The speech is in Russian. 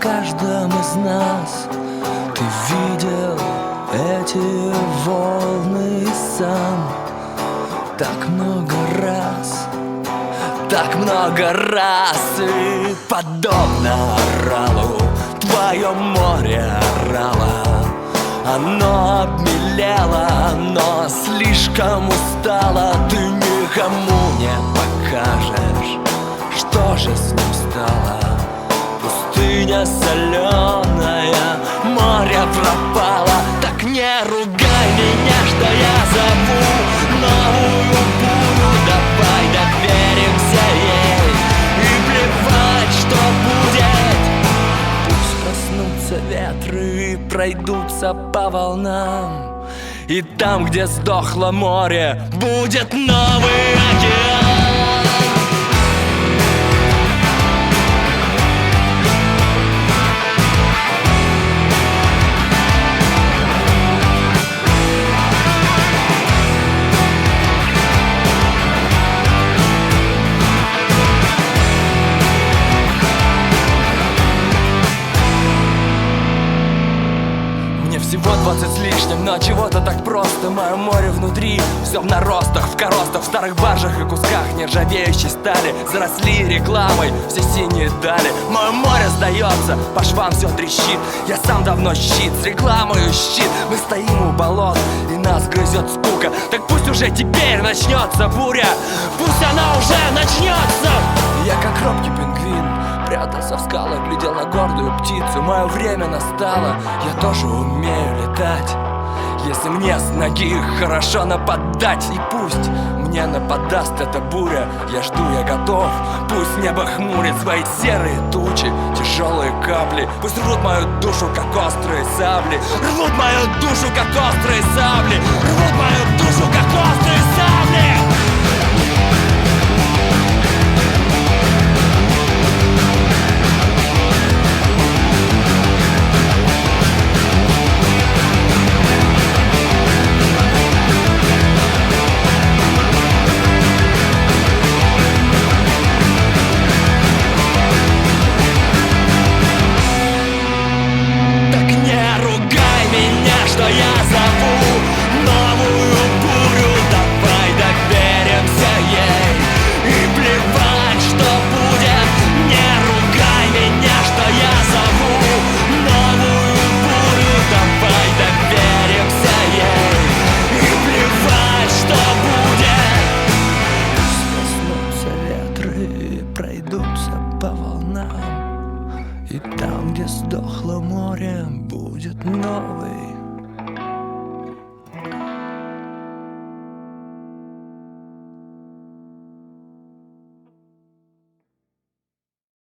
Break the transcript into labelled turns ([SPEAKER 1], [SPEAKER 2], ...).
[SPEAKER 1] каждом из нас. Ты видел эти волны сам так много раз, так много раз. И подобно оралу твое море орало. Оно обмелело, но слишком устало. Ты никому не покажешь, что же с ним стало. Пустыня соленая, море пропало. Так не ругай меня, что я зову новую бурю. Давай доверимся ей и плевать, что будет. Пусть проснутся ветры и пройдутся по волнам, и там, где сдохло море, будет новый океан. Всего 20 с лишним, но чего-то так просто. Мое море внутри, все в наростах, в коростах, в старых баржах и кусках нержавеющей стали. Заросли рекламой все синие дали. Мое море сдается, по швам все трещит. Я сам давно щит, с рекламою щит. Мы стоим у болот, и нас грызет скука. Так пусть уже теперь начнется буря, пусть она уже начнется. Я как робкий пингвин прятался в скалах, глядел на гордую птицу. Мое время настало, я тоже умею летать. Если мне с ноги хорошо нападать, и пусть мне нападаст эта буря, я жду, я готов. Пусть небо хмурит свои серые тучи, тяжелые капли. Пусть рвут мою душу, как острые сабли. Рвут мою душу, как острые сабли. Рвут мою душу, как острые сабли. Что я зову новую бурю, давай доверимся ей и плевать, что будет. Не ругай меня, что я зову новую бурю, давай доверимся ей и плевать, что будет. Проснутся ветры и пройдутся по волнам, и там, где сдохло море, будет новый